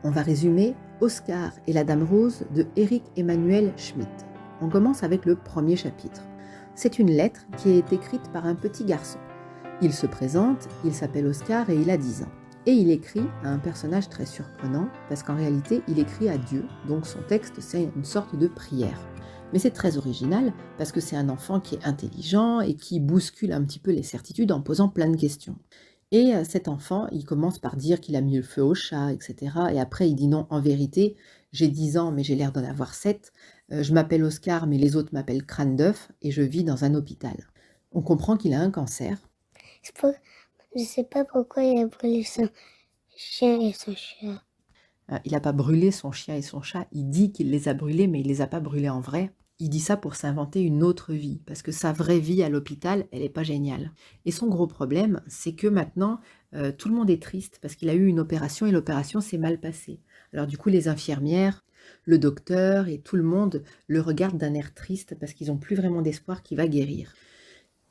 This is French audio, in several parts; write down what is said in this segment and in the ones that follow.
On va résumer Oscar et la Dame Rose de Eric Emmanuel Schmitt. On commence avec le premier chapitre. C'est une lettre qui est écrite par un petit garçon. Il se présente, il s'appelle Oscar et il a 10 ans. Et il écrit à un personnage très surprenant parce qu'en réalité il écrit à Dieu, donc son texte c'est une sorte de prière. Mais c'est très original parce que c'est un enfant qui est intelligent et qui bouscule un petit peu les certitudes en posant plein de questions. Et cet enfant, il commence par dire qu'il a mis le feu au chat, etc. Et après, il dit non, en vérité, j'ai 10 ans, mais j'ai l'air d'en avoir 7. Je m'appelle Oscar, mais les autres m'appellent Crâne d'œuf, et je vis dans un hôpital. On comprend qu'il a un cancer. Je sais pas pourquoi il a brûlé son chien et son chat. Il n'a pas brûlé son chien et son chat, il dit qu'il les a brûlés, mais il les a pas brûlés en vrai. Il dit ça pour s'inventer une autre vie, parce que sa vraie vie à l'hôpital, elle n'est pas géniale. Et son gros problème, c'est que maintenant, tout le monde est triste, parce qu'il a eu une opération, et l'opération s'est mal passée. Alors du coup, les infirmières, le docteur et tout le monde le regardent d'un air triste, parce qu'ils n'ont plus vraiment d'espoir qu'il va guérir.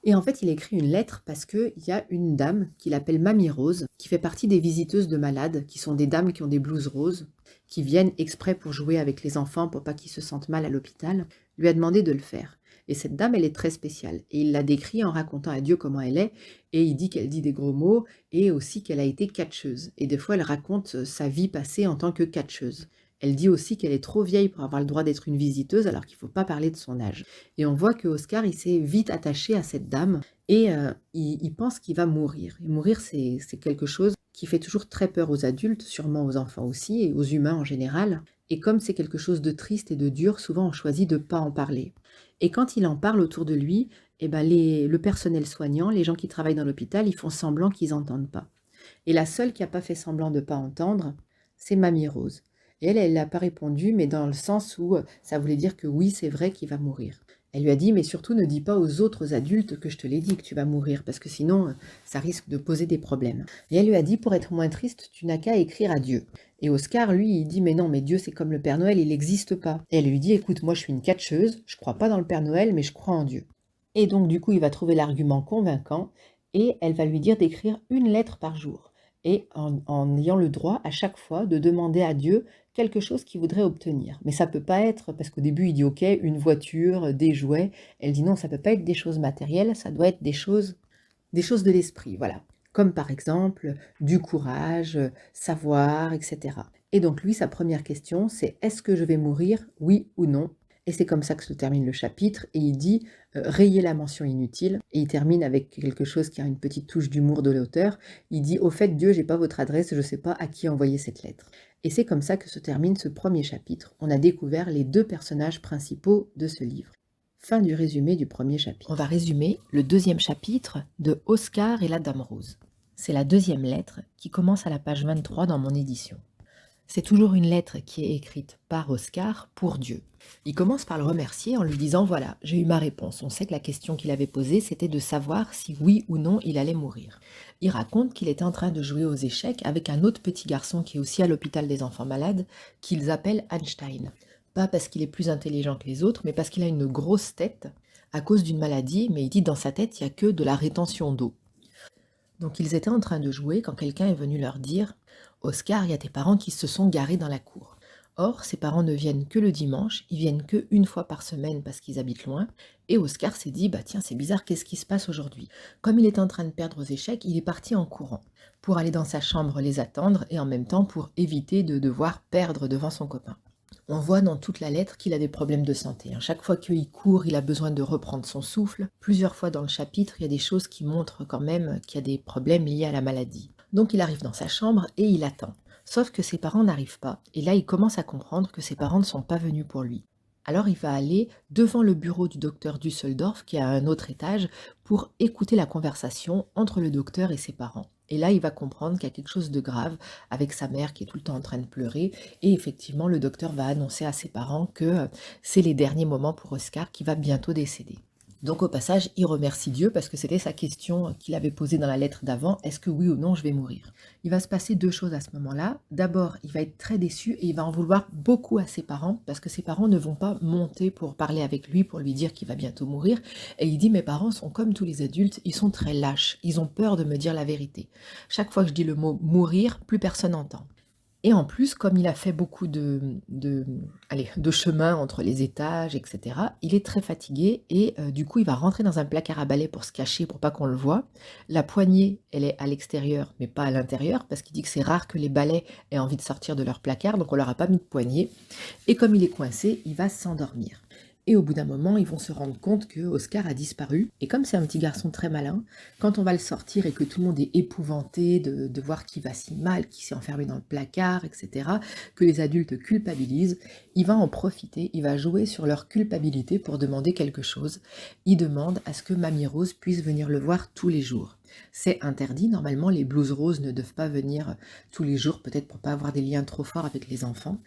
Et en fait, il écrit une lettre parce qu'il y a une dame qu'il appelle Mamie Rose, qui fait partie des visiteuses de malades, qui sont des dames qui ont des blouses roses, qui viennent exprès pour jouer avec les enfants pour pas qu'ils se sentent mal à l'hôpital, lui a demandé de le faire. Et cette dame, elle est très spéciale. Et il la décrit en racontant à Dieu comment elle est, et il dit qu'elle dit des gros mots, et aussi qu'elle a été catcheuse. Et des fois, elle raconte sa vie passée en tant que catcheuse. Elle dit aussi qu'elle est trop vieille pour avoir le droit d'être une visiteuse, alors qu'il ne faut pas parler de son âge. Et on voit que Oscar, il s'est vite attaché à cette dame, et il pense qu'il va mourir. Et mourir, c'est quelque chose qui fait toujours très peur aux adultes, sûrement aux enfants aussi, et aux humains en général. Et comme c'est quelque chose de triste et de dur, souvent on choisit de ne pas en parler. Et quand il en parle autour de lui, eh ben le personnel soignant, les gens qui travaillent dans l'hôpital, ils font semblant qu'ils n'entendent pas. Et la seule qui n'a pas fait semblant de ne pas entendre, c'est Mamie Rose. Et elle n'a pas répondu, mais dans le sens où ça voulait dire que oui, c'est vrai qu'il va mourir. Elle lui a dit, mais surtout ne dis pas aux autres adultes que je te l'ai dit que tu vas mourir, parce que sinon, ça risque de poser des problèmes. Et elle lui a dit, pour être moins triste, tu n'as qu'à écrire à Dieu. Et Oscar, lui, il dit, mais non, mais Dieu, c'est comme le Père Noël, il n'existe pas. Et elle lui dit, écoute, moi je suis une catcheuse, je crois pas dans le Père Noël, mais je crois en Dieu. Et donc, du coup, il va trouver l'argument convaincant, et elle va lui dire d'écrire une lettre par jour. Et en ayant le droit à chaque fois de demander à Dieu quelque chose qu'il voudrait obtenir. Mais ça peut pas être, parce qu'au début il dit ok, une voiture, des jouets. Elle dit non, ça peut pas être des choses matérielles, ça doit être des choses de l'esprit, voilà. Comme par exemple du courage, savoir, etc. Et donc lui, sa première question, c'est est-ce que je vais mourir, oui ou non? Et c'est comme ça que se termine le chapitre, et il dit rayer la mention inutile, et il termine avec quelque chose qui a une petite touche d'humour de l'auteur. Il dit au fait Dieu, j'ai pas votre adresse, je sais pas à qui envoyer cette lettre. Et c'est comme ça que se termine ce premier chapitre. On a découvert les deux personnages principaux de ce livre. Fin du résumé du premier chapitre. On va résumer le deuxième chapitre de Oscar et la Dame Rose. C'est la deuxième lettre qui commence à la page 23 dans mon édition. C'est toujours une lettre qui est écrite par Oscar pour Dieu. Il commence par le remercier en lui disant « Voilà, j'ai eu ma réponse. On sait que la question qu'il avait posée, c'était de savoir si oui ou non il allait mourir. » Il raconte qu'il était en train de jouer aux échecs avec un autre petit garçon qui est aussi à l'hôpital des enfants malades, qu'ils appellent Einstein. Pas parce qu'il est plus intelligent que les autres, mais parce qu'il a une grosse tête à cause d'une maladie, mais il dit dans sa tête, il n'y a que de la rétention d'eau. Donc ils étaient en train de jouer quand quelqu'un est venu leur dire « Oscar, il y a tes parents qui se sont garés dans la cour. » Or, ses parents ne viennent que le dimanche, ils viennent que une fois par semaine parce qu'ils habitent loin, et Oscar s'est dit « Bah tiens, c'est bizarre, qu'est-ce qui se passe aujourd'hui ?» Comme il est en train de perdre aux échecs, il est parti en courant, pour aller dans sa chambre les attendre, et en même temps pour éviter de devoir perdre devant son copain. On voit dans toute la lettre qu'il a des problèmes de santé. Chaque fois qu'il court, il a besoin de reprendre son souffle. Plusieurs fois dans le chapitre, il y a des choses qui montrent quand même qu'il y a des problèmes liés à la maladie. Donc il arrive dans sa chambre et il attend. Sauf que ses parents n'arrivent pas. Et là, il commence à comprendre que ses parents ne sont pas venus pour lui. Alors il va aller devant le bureau du docteur Düsseldorf, qui est à un autre étage, pour écouter la conversation entre le docteur et ses parents. Et là, il va comprendre qu'il y a quelque chose de grave avec sa mère qui est tout le temps en train de pleurer. Et effectivement, le docteur va annoncer à ses parents que c'est les derniers moments pour Oscar qui va bientôt décéder. Donc au passage, il remercie Dieu parce que c'était sa question qu'il avait posée dans la lettre d'avant, est-ce que oui ou non je vais mourir? Il va se passer deux choses à ce moment-là. D'abord, il va être très déçu et il va en vouloir beaucoup à ses parents parce que ses parents ne vont pas monter pour parler avec lui, pour lui dire qu'il va bientôt mourir. Et il dit, mes parents sont comme tous les adultes, ils sont très lâches, ils ont peur de me dire la vérité. Chaque fois que je dis le mot mourir, plus personne n'entend. Et en plus, comme il a fait beaucoup de chemin entre les étages, etc., il est très fatigué et du coup, il va rentrer dans un placard à balai pour se cacher, pour pas qu'on le voie. La poignée, elle est à l'extérieur, mais pas à l'intérieur, parce qu'il dit que c'est rare que les balais aient envie de sortir de leur placard, donc on leur a pas mis de poignée. Et comme il est coincé, il va s'endormir. Et au bout d'un moment, ils vont se rendre compte que Oscar a disparu. Et comme c'est un petit garçon très malin, quand on va le sortir et que tout le monde est épouvanté de voir qu'il va si mal, qu'il s'est enfermé dans le placard, etc., que les adultes culpabilisent, il va en profiter, il va jouer sur leur culpabilité pour demander quelque chose. Il demande à ce que Mamie Rose puisse venir le voir tous les jours. C'est interdit, normalement les blues roses ne doivent pas venir tous les jours, peut-être pour pas avoir des liens trop forts avec les enfants,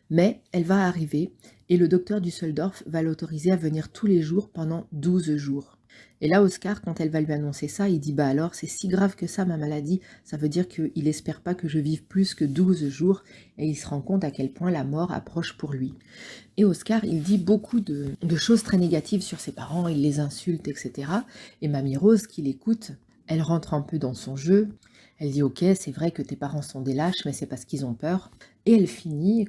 mais elle va arriver et le docteur Düsseldorf va l'autoriser à venir tous les jours pendant 12 jours. Et là, Oscar, quand elle va lui annoncer ça, il dit « Bah alors, c'est si grave que ça, ma maladie, ça veut dire qu'il espère pas que je vive plus que 12 jours. » Et il se rend compte à quel point la mort approche pour lui. Et Oscar, il dit beaucoup de choses très négatives sur ses parents, il les insulte, etc. Et Mamie Rose, qui l'écoute, elle rentre un peu dans son jeu. Elle dit « Ok, c'est vrai que tes parents sont des lâches, mais c'est parce qu'ils ont peur. » Et elle finit,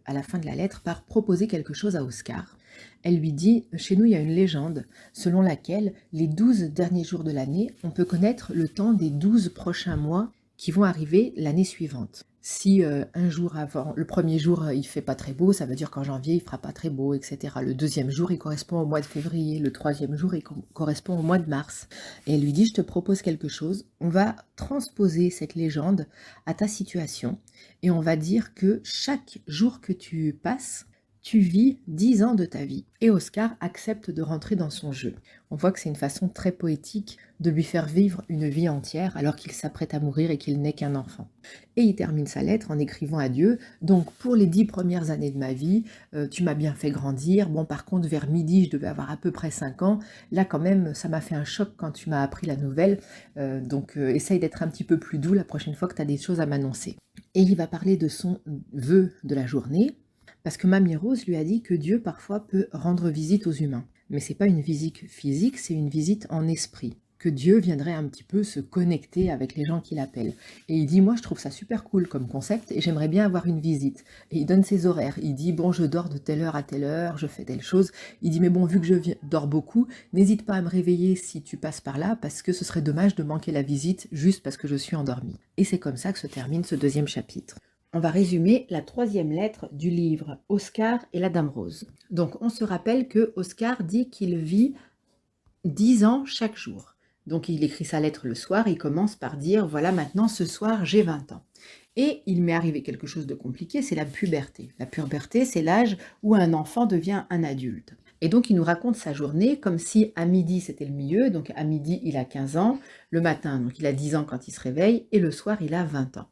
à la fin de la lettre, par proposer quelque chose à Oscar. Elle lui dit « Chez nous, il y a une légende selon laquelle les 12 derniers jours de l'année, on peut connaître le temps des 12 prochains mois qui vont arriver l'année suivante. Si un jour avant, le premier jour, il fait pas très beau, ça veut dire qu'en janvier, il fera pas très beau, etc. Le deuxième jour, il correspond au mois de février. Le troisième jour, il correspond au mois de mars. » Et elle lui dit « Je te propose quelque chose. On va transposer cette légende à ta situation et on va dire que chaque jour que tu passes, tu vis 10 ans de ta vie. » Et Oscar accepte de rentrer dans son jeu. On voit que c'est une façon très poétique de lui faire vivre une vie entière alors qu'il s'apprête à mourir et qu'il n'est qu'un enfant. Et il termine sa lettre en écrivant à Dieu « Donc pour les 10 premières années de ma vie, tu m'as bien fait grandir. Bon, par contre, vers midi, je devais avoir à peu près 5 ans. Là, quand même, ça m'a fait un choc quand tu m'as appris la nouvelle. Donc essaye d'être un petit peu plus doux la prochaine fois que tu as des choses à m'annoncer. » Et il va parler de son vœu de la journée, parce que Mamie Rose lui a dit que Dieu parfois peut rendre visite aux humains. Mais c'est pas une visite physique, c'est une visite en esprit. Que Dieu viendrait un petit peu se connecter avec les gens qui l'appellent. Et il dit, moi je trouve ça super cool comme concept et j'aimerais bien avoir une visite. Et il donne ses horaires. Il dit, bon je dors de telle heure à telle heure, je fais telle chose. Il dit, mais bon vu que je dors beaucoup, n'hésite pas à me réveiller si tu passes par là parce que ce serait dommage de manquer la visite juste parce que je suis endormie. Et c'est comme ça que se termine ce deuxième chapitre. On va résumer la troisième lettre du livre Oscar et la Dame Rose. Donc on se rappelle que Oscar dit qu'il vit 10 ans chaque jour. Donc il écrit sa lettre le soir, il commence par dire « Voilà, maintenant ce soir j'ai 20 ans ». Et il m'est arrivé quelque chose de compliqué, c'est la puberté. La puberté, c'est l'âge où un enfant devient un adulte. Et donc il nous raconte sa journée comme si à midi c'était le milieu, donc à midi il a 15 ans, le matin donc il a 10 ans quand il se réveille, et le soir il a 20 ans.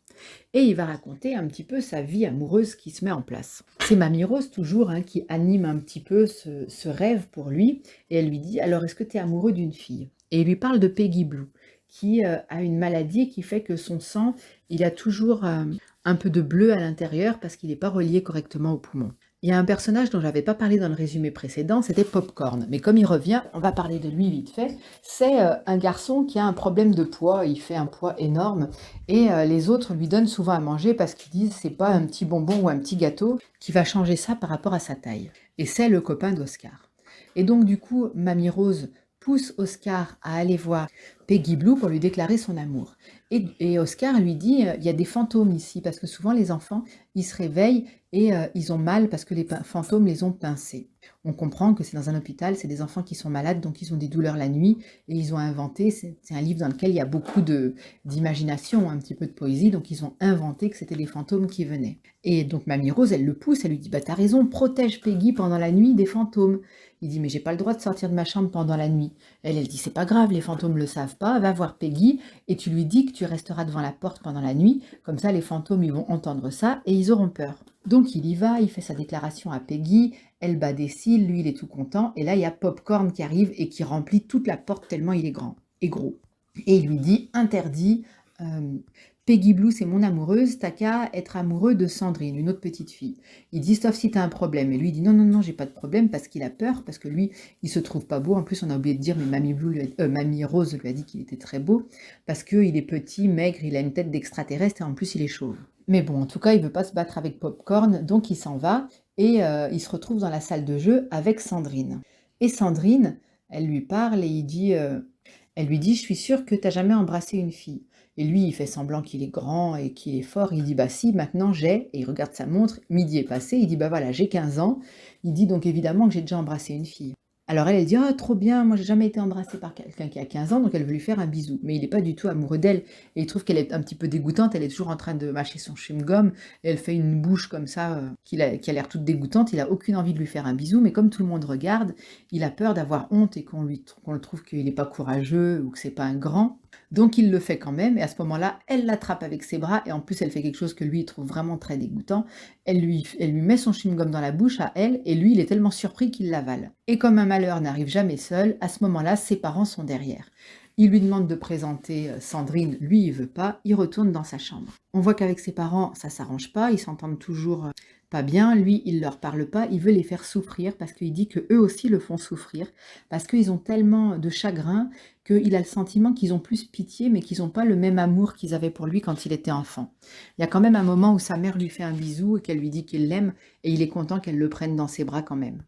Et il va raconter un petit peu sa vie amoureuse qui se met en place. C'est Mamie Rose toujours qui anime un petit peu ce rêve pour lui, et elle lui dit « Alors est-ce que tu es amoureux d'une fille ?» Et il lui parle de Peggy Blue, qui a une maladie qui fait que son sang, il a toujours un peu de bleu à l'intérieur parce qu'il n'est pas relié correctement au poumon. Il y a un personnage dont je n'avais pas parlé dans le résumé précédent, c'était Popcorn. Mais comme il revient, on va parler de lui vite fait. C'est un garçon qui a un problème de poids, il fait un poids énorme. Et les autres lui donnent souvent à manger parce qu'ils disent c'est pas un petit bonbon ou un petit gâteau qui va changer ça par rapport à sa taille. Et c'est le copain d'Oscar. Et donc du coup, Mamie Rose pousse Oscar à aller voir Peggy Blue pour lui déclarer son amour. Et Oscar lui dit il y a des fantômes ici, parce que souvent les enfants, ils se réveillent et ils ont mal parce que les fantômes les ont pincés. On comprend que c'est dans un hôpital, c'est des enfants qui sont malades, donc ils ont des douleurs la nuit, et ils ont inventé, c'est un livre dans lequel il y a beaucoup d'imagination, un petit peu de poésie, donc ils ont inventé que c'était des fantômes qui venaient. Et donc Mamie Rose, elle le pousse, elle lui dit « Bah t'as raison, protège Peggy pendant la nuit des fantômes ». Il dit « Mais j'ai pas le droit de sortir de ma chambre pendant la nuit ». Elle dit « C'est pas grave, les fantômes le savent pas, va voir Peggy et tu lui dis que tu resteras devant la porte pendant la nuit, comme ça les fantômes ils vont entendre ça et ils auront peur ». Donc il y va, il fait sa déclaration à Peggy, elle bat des cils, lui il est tout content, et là il y a Popcorn qui arrive et qui remplit toute la porte tellement il est grand et gros. Et il lui dit « Interdit, Peggy Blue c'est mon amoureuse, t'as qu'à être amoureux de Sandrine, une autre petite fille ». Il dit « Sauf si t'as un problème ». Et lui il dit « Non, non, non, j'ai pas de problème » parce qu'il a peur, parce que lui il se trouve pas beau. En plus on a oublié de dire, mais Mamie Rose lui a dit qu'il était très beau, parce qu'il est petit, maigre, il a une tête d'extraterrestre et en plus il est chauve. Mais bon, en tout cas, il veut pas se battre avec Popcorn, donc il s'en va et il se retrouve dans la salle de jeu avec Sandrine. Et Sandrine, elle lui parle et elle lui dit: «Je suis sûre que t'as jamais embrassé une fille». Et lui, il fait semblant qu'il est grand et qu'il est fort. Il dit: «Bah si, maintenant j'ai», et il regarde sa montre, midi est passé, il dit: «Bah voilà, j'ai 15 ans». Il dit: «Donc évidemment que j'ai déjà embrassé une fille». Alors elle dit: «Ah trop bien, moi j'ai jamais été embrassée par quelqu'un qui a 15 ans», donc elle veut lui faire un bisou. Mais il n'est pas du tout amoureux d'elle et il trouve qu'elle est un petit peu dégoûtante, elle est toujours en train de mâcher son chewing-gum et elle fait une bouche comme ça qui a l'air toute dégoûtante. Il a aucune envie de lui faire un bisou, mais comme tout le monde regarde, il a peur d'avoir honte et qu'on le trouve qu'il n'est pas courageux ou que c'est pas un grand. Donc il le fait quand même et à ce moment-là, elle l'attrape avec ses bras et en plus elle fait quelque chose que lui il trouve vraiment très dégoûtant. Elle lui met son chewing-gum dans la bouche à elle et lui il est tellement surpris qu'il l'avale. Et comme un malheur n'arrive jamais seul, à ce moment-là, ses parents sont derrière. Il lui demande de présenter Sandrine, lui il veut pas, il retourne dans sa chambre. On voit qu'avec ses parents, ça s'arrange pas, ils s'entendent toujours pas bien, lui il leur parle pas, il veut les faire souffrir parce qu'il dit que eux aussi le font souffrir, parce qu'ils ont tellement de chagrin qu'il a le sentiment qu'ils ont plus pitié mais qu'ils n'ont pas le même amour qu'ils avaient pour lui quand il était enfant. Il y a quand même un moment où sa mère lui fait un bisou et qu'elle lui dit qu'il l'aime et il est content qu'elle le prenne dans ses bras quand même.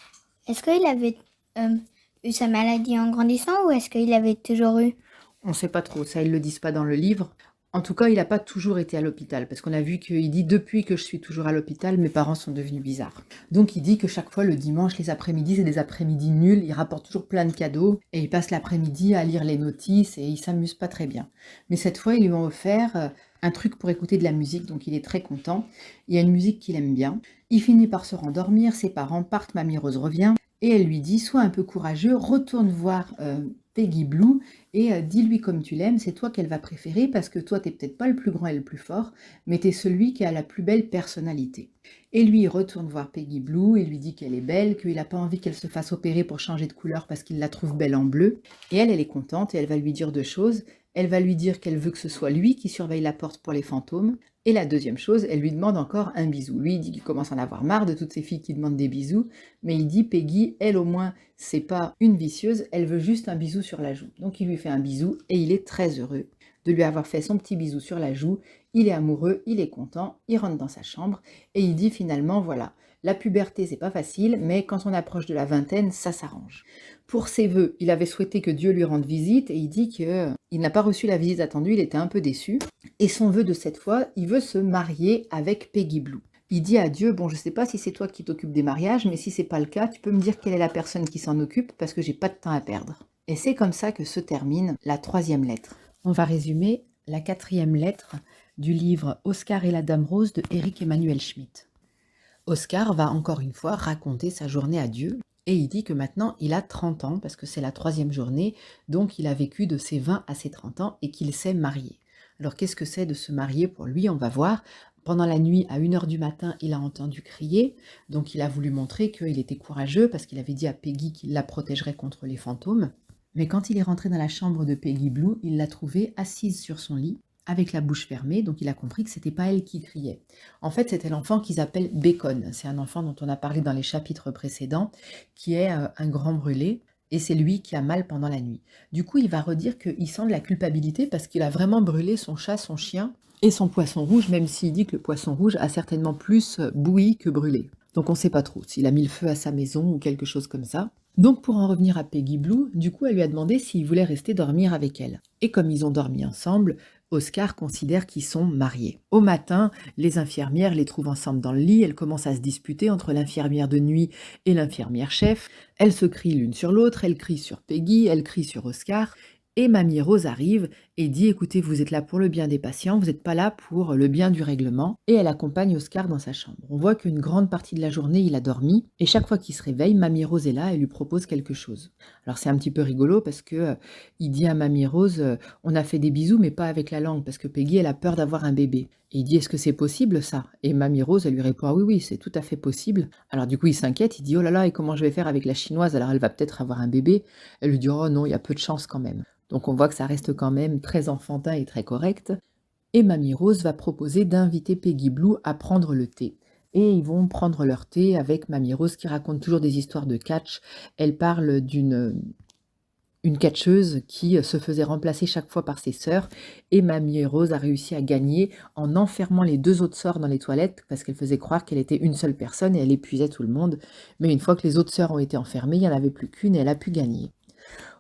Est-ce qu'il avait eu sa maladie en grandissant ou est-ce qu'il l'avait toujours eu? On ne sait pas trop, ça ils le disent pas dans le livre. En tout cas, il n'a pas toujours été à l'hôpital, parce qu'on a vu qu'il dit: «Depuis que je suis toujours à l'hôpital, mes parents sont devenus bizarres». Donc il dit que chaque fois le dimanche, les après-midi, c'est des après-midi nuls, il rapporte toujours plein de cadeaux, et il passe l'après-midi à lire les notices, et il s'amuse pas très bien. Mais cette fois, ils lui ont offert un truc pour écouter de la musique, donc il est très content. Il y a une musique qu'il aime bien. Il finit par se rendormir, ses parents partent, Mamie Rose revient, et elle lui dit: «Sois un peu courageux, retourne voir Peggy Blue, et dis-lui comme tu l'aimes, c'est toi qu'elle va préférer parce que toi t'es peut-être pas le plus grand et le plus fort, mais t'es celui qui a la plus belle personnalité». Et lui il retourne voir Peggy Blue, il lui dit qu'elle est belle, qu'il n'a pas envie qu'elle se fasse opérer pour changer de couleur parce qu'il la trouve belle en bleu. Et elle est contente et elle va lui dire deux choses. Elle va lui dire qu'elle veut que ce soit lui qui surveille la porte pour les fantômes. Et la deuxième chose, elle lui demande encore un bisou. Lui, il dit qu'il commence à en avoir marre de toutes ces filles qui demandent des bisous, mais il dit: Peggy, elle au moins, c'est pas une vicieuse, elle veut juste un bisou sur la joue. Donc il lui fait un bisou et il est très heureux de lui avoir fait son petit bisou sur la joue. Il est amoureux, il est content, il rentre dans sa chambre et il dit finalement: voilà, la puberté c'est pas facile, mais quand on approche de la vingtaine, ça s'arrange. Pour ses vœux, il avait souhaité que Dieu lui rende visite et il dit qu'il n'a pas reçu la visite attendue, il était un peu déçu. Et son vœu de cette fois, il veut se marier avec Peggy Blue. Il dit à Dieu: bon, je sais pas si c'est toi qui t'occupes des mariages, mais si c'est pas le cas, tu peux me dire quelle est la personne qui s'en occupe parce que j'ai pas de temps à perdre. Et c'est comme ça que se termine la 3e lettre. On va résumer la 4e lettre du livre Oscar et la Dame Rose de Éric Emmanuel Schmitt. Oscar va encore une fois raconter sa journée à Dieu et il dit que maintenant il a 30 ans parce que c'est la 3e journée, donc il a vécu de ses 20 à ses 30 ans et qu'il s'est marié. Alors qu'est-ce que c'est de se marier pour lui? On va voir. Pendant la nuit, à 1h du matin, il a entendu crier, donc il a voulu montrer qu'il était courageux parce qu'il avait dit à Peggy qu'il la protégerait contre les fantômes. Mais quand il est rentré dans la chambre de Peggy Blue, il l'a trouvée assise sur son lit, avec la bouche fermée, donc il a compris que c'était pas elle qui criait. En fait, c'était l'enfant qu'ils appellent Bacon. C'est un enfant dont on a parlé dans les chapitres précédents, qui est un grand brûlé, et c'est lui qui a mal pendant la nuit. Du coup, il va redire qu'il sent de la culpabilité parce qu'il a vraiment brûlé son chat, son chien et son poisson rouge, même s'il dit que le poisson rouge a certainement plus bouilli que brûlé. Donc on ne sait pas trop s'il a mis le feu à sa maison ou quelque chose comme ça. Donc pour en revenir à Peggy Blue, du coup elle lui a demandé s'il voulait rester dormir avec elle. Et comme ils ont dormi ensemble, Oscar considère qu'ils sont mariés. Au matin, les infirmières les trouvent ensemble dans le lit, elles commencent à se disputer entre l'infirmière de nuit et l'infirmière chef. Elles se crient l'une sur l'autre, elles crient sur Peggy, elles crient sur Oscar. Et Mamie Rose arrive et dit: écoutez, vous êtes là pour le bien des patients, vous n'êtes pas là pour le bien du règlement. Et elle accompagne Oscar dans sa chambre. On voit qu'une grande partie de la journée, il a dormi. Et chaque fois qu'il se réveille, Mamie Rose est là et lui propose quelque chose. Alors c'est un petit peu rigolo parce que il dit à Mamie Rose: on a fait des bisous mais pas avec la langue parce que Peggy, elle a peur d'avoir un bébé. Et il dit: est-ce que c'est possible ça? Et Mamie Rose, elle lui répond: ah oui, oui, c'est tout à fait possible. Alors du coup, il s'inquiète, il dit: oh là là, et comment je vais faire avec la chinoise? Alors elle va peut-être avoir un bébé. Elle lui dit: oh non, il y a peu de chance quand même. Donc on voit que ça reste quand même très enfantin et très correct. Et Mamie Rose va proposer d'inviter Peggy Blue à prendre le thé. Et ils vont prendre leur thé avec Mamie Rose qui raconte toujours des histoires de catch. Elle parle d'une une catcheuse qui se faisait remplacer chaque fois par ses sœurs, et Mamie Rose a réussi à gagner en enfermant les 2 autres sœurs dans les toilettes parce qu'elle faisait croire qu'elle était une seule personne et elle épuisait tout le monde. Mais une fois que les autres sœurs ont été enfermées, il n'y en avait plus qu'une et elle a pu gagner.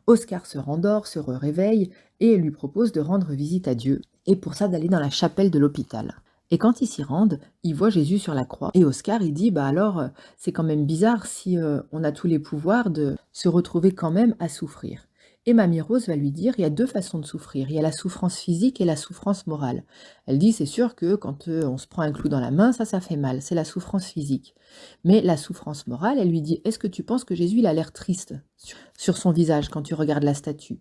Oscar se rendort, se réveille et lui propose de rendre visite à Dieu, et pour ça d'aller dans la chapelle de l'hôpital. Et quand ils s'y rendent, ils voient Jésus sur la croix. Et Oscar, il dit, bah alors, c'est quand même bizarre si on a tous les pouvoirs de se retrouver quand même à souffrir. Et Mamie Rose va lui dire, il y a 2 façons de souffrir. Il y a la souffrance physique et la souffrance morale. Elle dit, c'est sûr que quand on se prend un clou dans la main, ça fait mal. C'est la souffrance physique. Mais la souffrance morale, elle lui dit, est-ce que tu penses que Jésus, il a l'air triste sur son visage quand tu regardes la statue?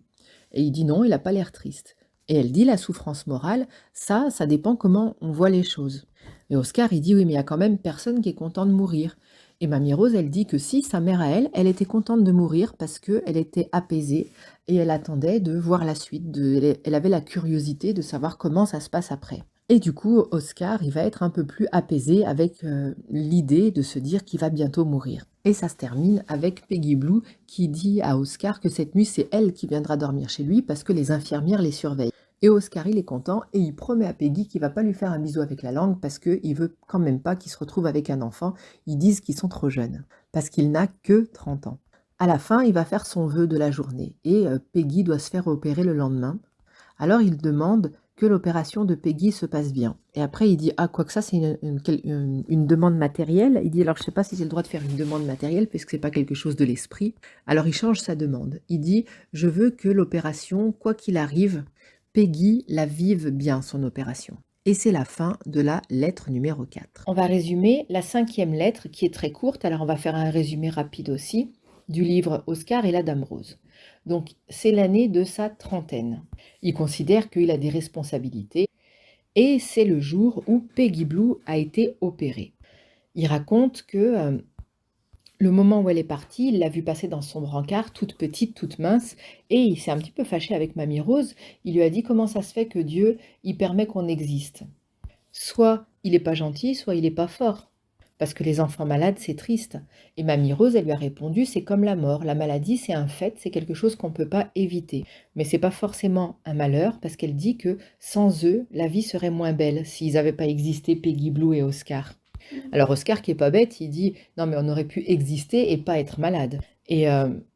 Et il dit non, il n'a pas l'air triste. Et elle dit, la souffrance morale, ça dépend comment on voit les choses. Et Oscar, il dit, oui, mais il y a quand même personne qui est content de mourir. Et Mamie Rose, elle dit que si, sa mère à elle, elle était contente de mourir parce qu'elle était apaisée et elle attendait de voir la suite. Elle avait la curiosité de savoir comment ça se passe après. Et du coup, Oscar, il va être un peu plus apaisé avec l'idée de se dire qu'il va bientôt mourir. Et ça se termine avec Peggy Blue qui dit à Oscar que cette nuit, c'est elle qui viendra dormir chez lui parce que les infirmières les surveillent. Et Oscar, il est content et il promet à Peggy qu'il va pas lui faire un bisou avec la langue parce qu'il veut quand même pas qu'il se retrouve avec un enfant. Ils disent qu'ils sont trop jeunes parce qu'il n'a que 30 ans. À la fin, il va faire son vœu de la journée et Peggy doit se faire opérer le lendemain. Alors il demande que l'opération de Peggy se passe bien. Et après il dit, ah quoi que ça c'est une demande matérielle. Il dit, alors je sais pas si j'ai le droit de faire une demande matérielle puisque c'est pas quelque chose de l'esprit. Alors il change sa demande. Il dit, je veux que l'opération, quoi qu'il arrive, Peggy la vive bien son opération. Et c'est la fin de la lettre numéro 4. On va résumer la 5e lettre qui est très courte, alors on va faire un résumé rapide aussi, du livre Oscar et la Dame Rose. Donc c'est l'année de sa trentaine. Il considère qu'il a des responsabilités et c'est le jour où Peggy Blue a été opérée. Il raconte que le moment où elle est partie, il l'a vue passer dans son brancard, toute petite, toute mince, et il s'est un petit peu fâché avec Mamie Rose. Il lui a dit comment ça se fait que Dieu y permet qu'on existe. Soit il n'est pas gentil, soit il n'est pas fort. Parce que les enfants malades, c'est triste. Et Mamie Rose, elle lui a répondu, c'est comme la mort. La maladie, c'est un fait, c'est quelque chose qu'on ne peut pas éviter. Mais c'est pas forcément un malheur, parce qu'elle dit que sans eux, la vie serait moins belle s'ils n'avaient pas existé Peggy Blue et Oscar. Alors Oscar, qui est pas bête, il dit non mais on aurait pu exister et pas être malade. Et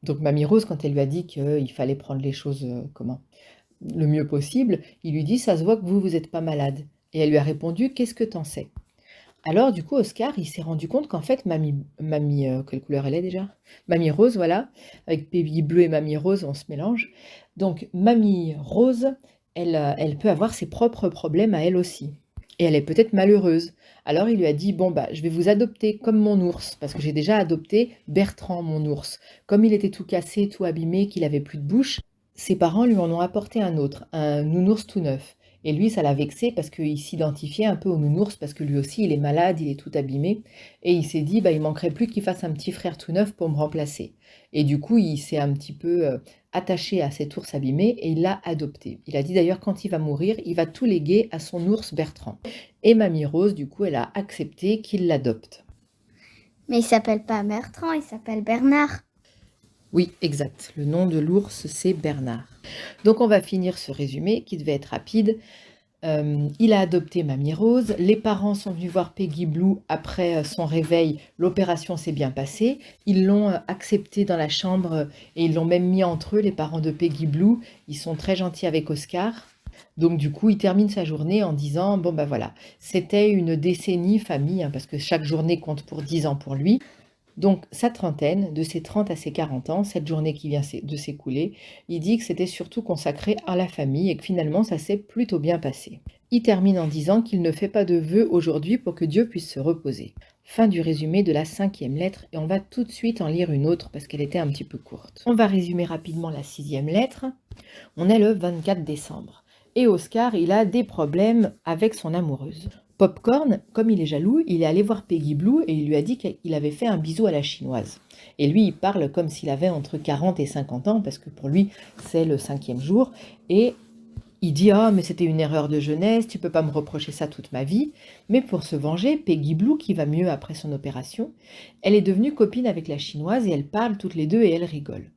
donc Mamie Rose, quand elle lui a dit qu'il fallait prendre les choses le mieux possible, il lui dit ça se voit que vous n'êtes pas malade. Et elle lui a répondu qu'est-ce que t'en sais? Alors du coup Oscar, il s'est rendu compte qu'en fait quelle couleur elle est déjà? Mamie Rose, voilà, avec Peggy Bleu et Mamie Rose, on se mélange. Donc Mamie Rose, elle peut avoir ses propres problèmes à elle aussi. Et elle est peut-être malheureuse. Alors il lui a dit, bon bah je vais vous adopter comme mon ours, parce que j'ai déjà adopté Bertrand, mon ours. Comme il était tout cassé, tout abîmé, qu'il avait plus de bouche, ses parents lui en ont apporté un autre, un nounours tout neuf. Et lui, ça l'a vexé parce qu'il s'identifiait un peu au nounours, parce que lui aussi, il est malade, il est tout abîmé. Et il s'est dit, bah, il manquerait plus qu'il fasse un petit frère tout neuf pour me remplacer. Et du coup, il s'est un petit peu attaché à cet ours abîmé et il l'a adopté. Il a dit d'ailleurs, quand il va mourir, il va tout léguer à son ours Bertrand. Et Mamie Rose, du coup, elle a accepté qu'il l'adopte. Mais il s'appelle pas Bertrand, il s'appelle Bernard. Oui, exact. Le nom de l'ours, c'est Bernard. Donc on va finir ce résumé qui devait être rapide. Il a adopté Mamie Rose. Les parents sont venus voir Peggy Blue après son réveil. L'opération s'est bien passée. Ils l'ont accepté dans la chambre et ils l'ont même mis entre eux, les parents de Peggy Blue. Ils sont très gentils avec Oscar. Donc du coup, il termine sa journée en disant, bon ben voilà, c'était une décennie famille, hein, parce que chaque journée compte pour 10 ans pour lui. Donc sa trentaine, de ses 30 à ses 40 ans, cette journée qui vient de s'écouler, il dit que c'était surtout consacré à la famille et que finalement ça s'est plutôt bien passé. Il termine en disant qu'il ne fait pas de vœux aujourd'hui pour que Dieu puisse se reposer. Fin du résumé de la 5e lettre et on va tout de suite en lire une autre parce qu'elle était un petit peu courte. On va résumer rapidement la 6e lettre. On est le 24 décembre et Oscar, il a des problèmes avec son amoureuse. Popcorn, comme il est jaloux, il est allé voir Peggy Blue et il lui a dit qu'il avait fait un bisou à la chinoise. Et lui, il parle comme s'il avait entre 40 et 50 ans, parce que pour lui, c'est le 5e jour. Et il dit « Ah, mais c'était une erreur de jeunesse, tu peux pas me reprocher ça toute ma vie. » Mais pour se venger, Peggy Blue, qui va mieux après son opération, elle est devenue copine avec la chinoise et elles parlent toutes les deux et elles rigolent.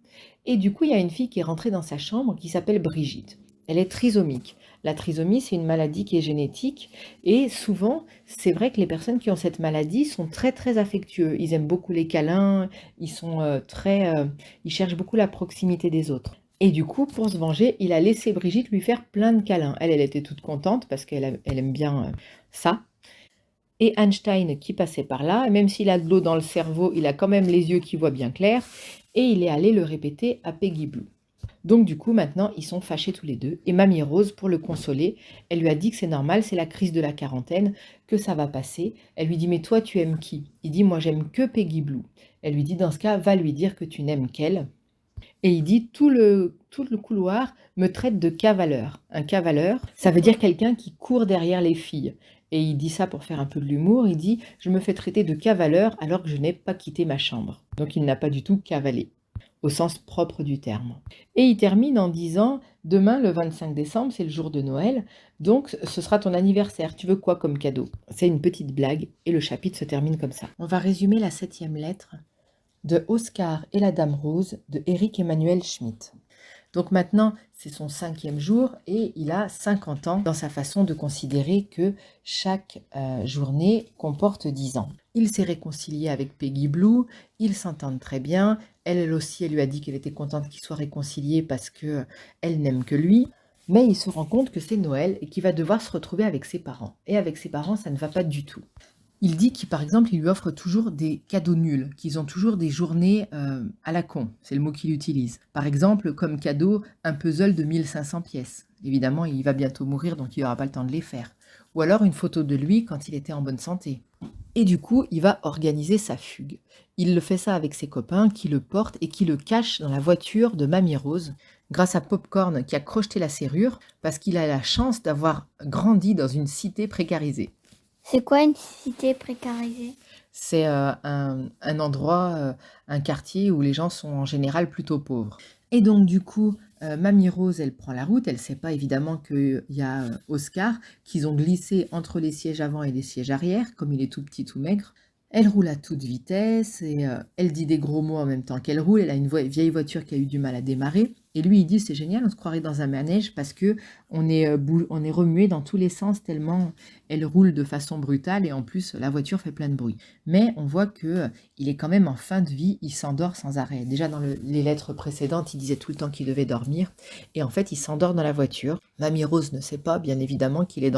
Et du coup, il y a une fille qui est rentrée dans sa chambre qui s'appelle Brigitte. Elle est trisomique. La trisomie, c'est une maladie qui est génétique et souvent, c'est vrai que les personnes qui ont cette maladie sont très très affectueux. Ils aiment beaucoup les câlins, ils sont ils cherchent beaucoup la proximité des autres. Et du coup, pour se venger, il a laissé Brigitte lui faire plein de câlins. Elle était toute contente parce qu'elle aime bien ça. Et Einstein qui passait par là, et même s'il a de l'eau dans le cerveau, il a quand même les yeux qui voient bien clair, et il est allé le répéter à Peggy Blue. Donc du coup, maintenant, ils sont fâchés tous les deux, et Mamie Rose, pour le consoler, elle lui a dit que c'est normal, c'est la crise de la quarantaine, que ça va passer. Elle lui dit, mais toi, tu aimes qui? Il dit, moi, j'aime que Peggy Blue. Elle lui dit, dans ce cas, va lui dire que tu n'aimes qu'elle. Et il dit, tout le couloir me traite de cavaleur. Un cavaleur, ça veut dire quelqu'un qui court derrière les filles. Et il dit ça pour faire un peu de l'humour, il dit, je me fais traiter de cavaleur alors que je n'ai pas quitté ma chambre. Donc il n'a pas du tout cavalé, au sens propre du terme. Et il termine en disant, demain le 25 décembre, c'est le jour de Noël, donc ce sera ton anniversaire, tu veux quoi comme cadeau? C'est une petite blague, et le chapitre se termine comme ça. On va résumer la 7e lettre de Oscar et la Dame Rose de Éric Emmanuel Schmitt. Donc maintenant, c'est son 5e jour et il a 50 ans dans sa façon de considérer que chaque journée comporte 10 ans. Il s'est réconcilié avec Peggy Blue, ils s'entendent très bien. Elle aussi, elle lui a dit qu'elle était contente qu'ils soient réconciliés parce qu'elle n'aime que lui. Mais il se rend compte que c'est Noël et qu'il va devoir se retrouver avec ses parents. Et avec ses parents, ça ne va pas du tout. Il dit par exemple, il lui offre toujours des cadeaux nuls, qu'ils ont toujours des journées à la con, c'est le mot qu'il utilise. Par exemple, comme cadeau, un puzzle de 1500 pièces. Évidemment, il va bientôt mourir, donc il n'aura pas le temps de les faire. Ou alors une photo de lui quand il était en bonne santé. Et du coup, il va organiser sa fugue. Il le fait ça avec ses copains qui le portent et qui le cachent dans la voiture de Mamie Rose, grâce à Popcorn qui a crocheté la serrure, parce qu'il a la chance d'avoir grandi dans une cité précarisée. C'est quoi une cité précarisée? C'est un endroit, un quartier où les gens sont en général plutôt pauvres. Et donc du coup, Mamie Rose, elle prend la route. Elle ne sait pas évidemment qu'il y a Oscar, qu'ils ont glissé entre les sièges avant et les sièges arrière, comme il est tout petit, tout maigre. Elle roule à toute vitesse et elle dit des gros mots en même temps qu'elle roule. Elle a une vieille voiture qui a eu du mal à démarrer. Et lui, il dit, c'est génial, on se croirait dans un manège parce que on est remué dans tous les sens tellement elle roule de façon brutale et en plus, la voiture fait plein de bruit. Mais on voit que il est quand même en fin de vie, il s'endort sans arrêt. Déjà dans les lettres précédentes, il disait tout le temps qu'il devait dormir. Et en fait, il s'endort dans la voiture. Mamie Rose ne sait pas, bien évidemment, qu'il est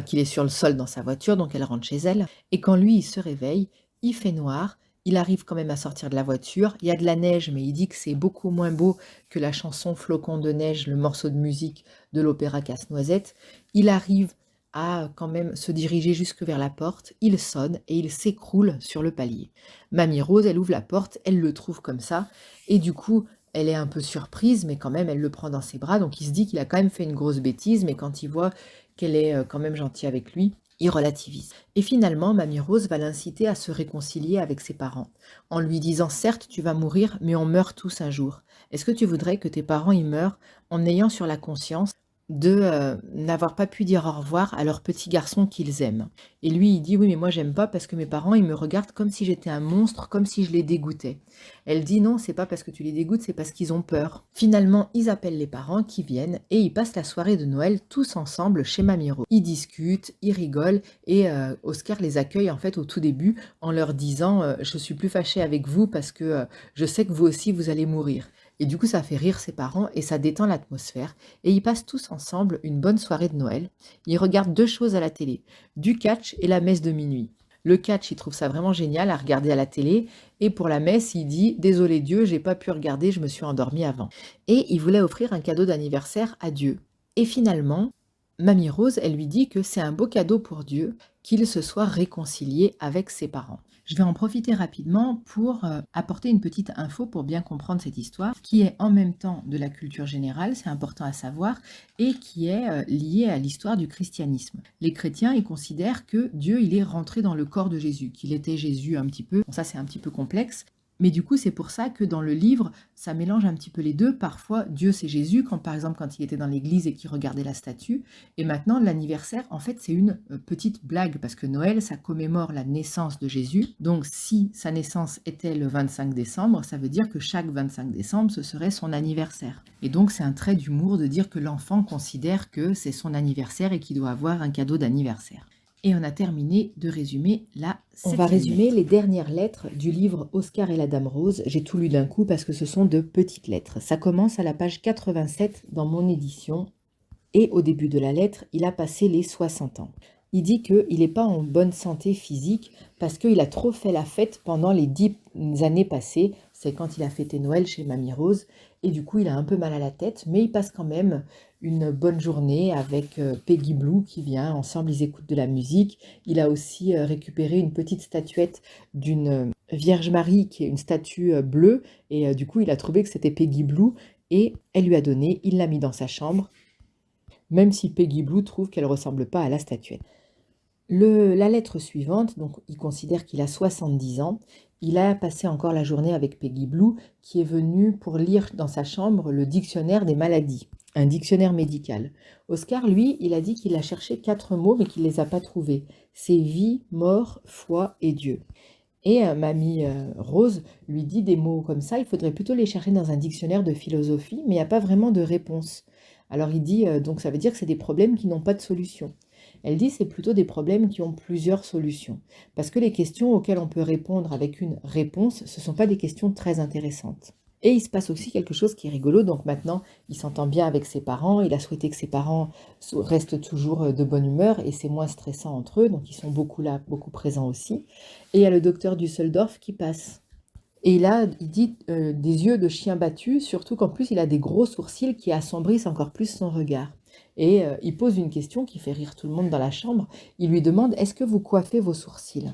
qu'il est sur le sol dans sa voiture, donc elle rentre chez elle. Et quand lui, il se réveille, il fait noir, il arrive quand même à sortir de la voiture. Il y a de la neige, mais il dit que c'est beaucoup moins beau que la chanson Flocon de neige, le morceau de musique de l'opéra Casse-Noisette. Il arrive à quand même se diriger jusque vers la porte. Il sonne et il s'écroule sur le palier. Mamie Rose, elle ouvre la porte, elle le trouve comme ça. Et du coup, elle est un peu surprise, mais quand même, elle le prend dans ses bras. Donc il se dit qu'il a quand même fait une grosse bêtise, mais quand il voit qu'elle est quand même gentille avec lui, il relativise. Et finalement, Mamie Rose va l'inciter à se réconcilier avec ses parents, en lui disant « Certes, tu vas mourir, mais on meurt tous un jour. Est-ce que tu voudrais que tes parents y meurent en ayant sur la conscience de n'avoir pas pu dire au revoir à leur petit garçon qu'ils aiment ?» Et lui, il dit « Oui, mais moi, j'aime pas parce que mes parents, ils me regardent comme si j'étais un monstre, comme si je les dégoûtais. » Elle dit « Non, c'est pas parce que tu les dégoûtes, c'est parce qu'ils ont peur. » Finalement, ils appellent les parents qui viennent et ils passent la soirée de Noël tous ensemble chez Mamie Rose. Ils discutent, ils rigolent et Oscar les accueille en fait au tout début en leur disant Je suis plus fâché avec vous parce que je sais que vous aussi, vous allez mourir. » Et du coup, ça fait rire ses parents et ça détend l'atmosphère. Et ils passent tous ensemble une bonne soirée de Noël. Ils regardent 2 choses à la télé, du catch et la messe de minuit. Le catch, il trouve ça vraiment génial à regarder à la télé. Et pour la messe, il dit « Désolé Dieu, j'ai pas pu regarder, je me suis endormi avant. » Et il voulait offrir un cadeau d'anniversaire à Dieu. Et finalement, Mamie Rose, elle lui dit que c'est un beau cadeau pour Dieu qu'il se soit réconcilié avec ses parents. Je vais en profiter rapidement pour apporter une petite info pour bien comprendre cette histoire, qui est en même temps de la culture générale, c'est important à savoir, et qui est liée à l'histoire du christianisme. Les chrétiens, ils considèrent que Dieu, il est rentré dans le corps de Jésus, qu'il était Jésus un petit peu. Bon, ça, c'est un petit peu complexe, Mais du coup, c'est pour ça que dans le livre, ça mélange un petit peu les deux. Parfois, Dieu, c'est Jésus, quand par exemple quand il était dans l'église et qu'il regardait la statue. Et maintenant, l'anniversaire, en fait, c'est une petite blague, parce que Noël, ça commémore la naissance de Jésus. Donc, si sa naissance était le 25 décembre, ça veut dire que chaque 25 décembre, ce serait son anniversaire. Et donc, c'est un trait d'humour de dire que l'enfant considère que c'est son anniversaire et qu'il doit avoir un cadeau d'anniversaire. Et on a terminé de résumer la septième. On va résumer les dernières lettres du livre Oscar et la Dame Rose. J'ai tout lu d'un coup parce que ce sont de petites lettres. Ça commence à la page 87 dans mon édition. Et au début de la lettre, il a passé les 60 ans. Il dit qu'il n'est pas en bonne santé physique parce qu'il a trop fait la fête pendant les 10 années passées. C'est quand il a fêté Noël chez Mamie Rose. Et du coup, il a un peu mal à la tête, mais il passe quand même une bonne journée avec Peggy Blue qui vient. Ensemble, ils écoutent de la musique. Il a aussi récupéré une petite statuette d'une Vierge Marie qui est une statue bleue. Et du coup, il a trouvé que c'était Peggy Blue et elle lui a donné. Il l'a mis dans sa chambre, même si Peggy Blue trouve qu'elle ne ressemble pas à la statuette. La lettre suivante, donc il considère qu'il a 70 ans. Il a passé encore la journée avec Peggy Blue, qui est venue pour lire dans sa chambre le dictionnaire des maladies, un dictionnaire médical. Oscar, lui, il a dit qu'il a cherché 4 mots, mais qu'il ne les a pas trouvés. C'est vie, mort, foi et Dieu. Et Mamie Rose lui dit des mots comme ça, il faudrait plutôt les chercher dans un dictionnaire de philosophie, mais il n'y a pas vraiment de réponse. Alors il dit, donc ça veut dire que c'est des problèmes qui n'ont pas de solution. Elle dit c'est plutôt des problèmes qui ont plusieurs solutions. Parce que les questions auxquelles on peut répondre avec une réponse, ce ne sont pas des questions très intéressantes. Et il se passe aussi quelque chose qui est rigolo. Donc maintenant, il s'entend bien avec ses parents. Il a souhaité que ses parents restent toujours de bonne humeur et c'est moins stressant entre eux. Donc ils sont beaucoup là, beaucoup présents aussi. Et il y a le docteur Düsseldorf qui passe. Et il dit des yeux de chien battu, surtout qu'en plus il a des gros sourcils qui assombrissent encore plus son regard. Et il pose une question qui fait rire tout le monde dans la chambre. Il lui demande « Est-ce que vous coiffez vos sourcils ?»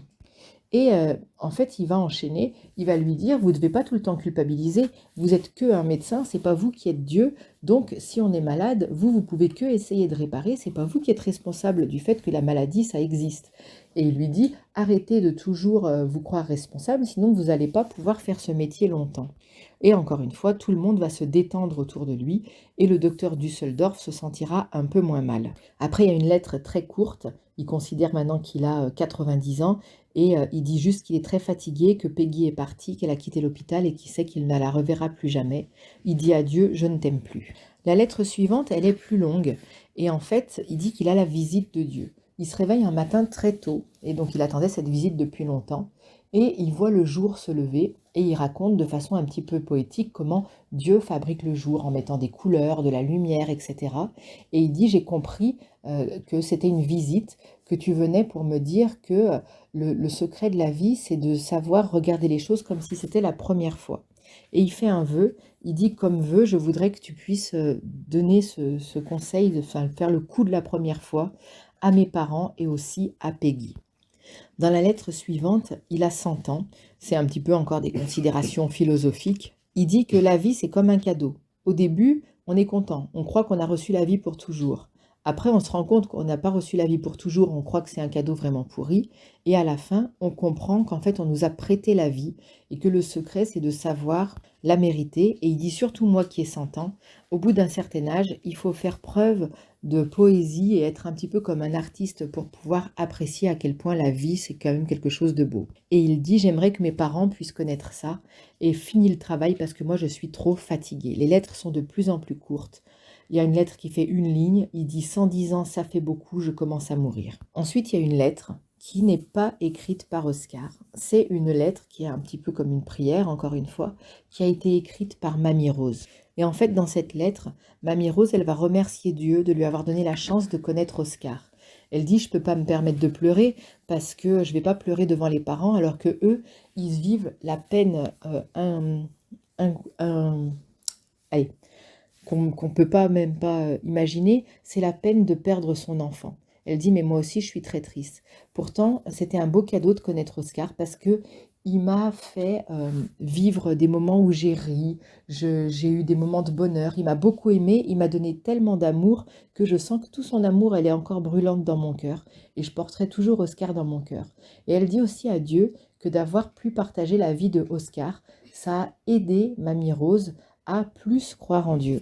Et en fait, il va enchaîner, il va lui dire « Vous ne devez pas tout le temps culpabiliser, vous êtes que un médecin, c'est pas vous qui êtes Dieu, donc si on est malade, vous pouvez que essayer de réparer, c'est pas vous qui êtes responsable du fait que la maladie, ça existe. » Et il lui dit « Arrêtez de toujours vous croire responsable, sinon vous n'allez pas pouvoir faire ce métier longtemps. » Et encore une fois, tout le monde va se détendre autour de lui et le docteur Düsseldorf se sentira un peu moins mal. Après, il y a une lettre très courte. Il considère maintenant qu'il a 90 ans et il dit juste qu'il est très fatigué, que Peggy est partie, qu'elle a quitté l'hôpital et qu'il sait qu'il ne la reverra plus jamais. Il dit adieu, je ne t'aime plus. La lettre suivante, elle est plus longue et en fait, il dit qu'il a la visite de Dieu. Il se réveille un matin très tôt et donc il attendait cette visite depuis longtemps. Et il voit le jour se lever et il raconte de façon un petit peu poétique comment Dieu fabrique le jour en mettant des couleurs, de la lumière, etc. Et il dit, j'ai compris que c'était une visite, que tu venais pour me dire que le secret de la vie, c'est de savoir regarder les choses comme si c'était la première fois. Et il fait un vœu, il dit comme vœu, je voudrais que tu puisses donner ce conseil, de faire le coup de la première fois à mes parents et aussi à Peggy. Dans la lettre suivante, il a 100 ans, c'est un petit peu encore des considérations philosophiques. Il dit que la vie, c'est comme un cadeau. Au début, on est content, on croit qu'on a reçu la vie pour toujours. Après, on se rend compte qu'on n'a pas reçu la vie pour toujours, on croit que c'est un cadeau vraiment pourri. Et à la fin, on comprend qu'en fait, on nous a prêté la vie et que le secret, c'est de savoir la mériter. Et il dit surtout moi qui ai 100 ans, au bout d'un certain âge, il faut faire preuve de poésie et être un petit peu comme un artiste pour pouvoir apprécier à quel point la vie, c'est quand même quelque chose de beau. Et il dit, j'aimerais que mes parents puissent connaître ça et finir le travail parce que moi, je suis trop fatiguée. Les lettres sont de plus en plus courtes. Il y a une lettre qui fait une ligne, il dit « 110 ans, ça fait beaucoup, je commence à mourir ». Ensuite, il y a une lettre qui n'est pas écrite par Oscar. C'est une lettre qui est un petit peu comme une prière, encore une fois, qui a été écrite par Mamie Rose. Et en fait, dans cette lettre, Mamie Rose, elle va remercier Dieu de lui avoir donné la chance de connaître Oscar. Elle dit « Je ne peux pas me permettre de pleurer parce que je ne vais pas pleurer devant les parents alors que eux, ils vivent la peine qu'on ne peut pas même pas imaginer, c'est la peine de perdre son enfant. » Elle dit « Mais moi aussi, je suis très triste. » Pourtant, c'était un beau cadeau de connaître Oscar parce que il m'a fait vivre des moments où j'ai ri, j'ai eu des moments de bonheur, il m'a beaucoup aimé, il m'a donné tellement d'amour que je sens que tout son amour, elle est encore brûlante dans mon cœur et je porterai toujours Oscar dans mon cœur. Et elle dit aussi à Dieu que d'avoir pu partager la vie de Oscar, ça a aidé Mamie Rose à plus croire en Dieu.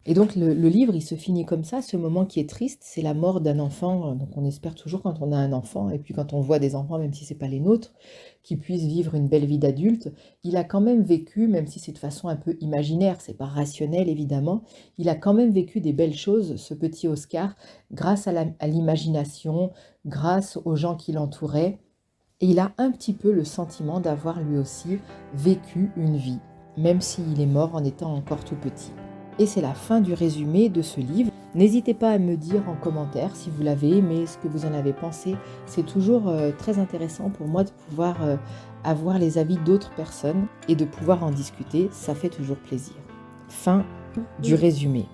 Et donc le livre, il se finit comme ça, ce moment qui est triste, c'est la mort d'un enfant, donc on espère toujours quand on a un enfant, et puis quand on voit des enfants, même si c'est pas les nôtres, qui puissent vivre une belle vie d'adulte, il a quand même vécu, même si c'est de façon un peu imaginaire, c'est pas rationnel évidemment, il a quand même vécu des belles choses, ce petit Oscar, grâce à l'imagination, grâce aux gens qui l'entouraient, et il a un petit peu le sentiment d'avoir lui aussi vécu une vie, même s'il est mort en étant encore tout petit. Et c'est la fin du résumé de ce livre. N'hésitez pas à me dire en commentaire si vous l'avez aimé, ce que vous en avez pensé. C'est toujours très intéressant pour moi de pouvoir avoir les avis d'autres personnes et de pouvoir en discuter. Ça fait toujours plaisir. Fin du résumé.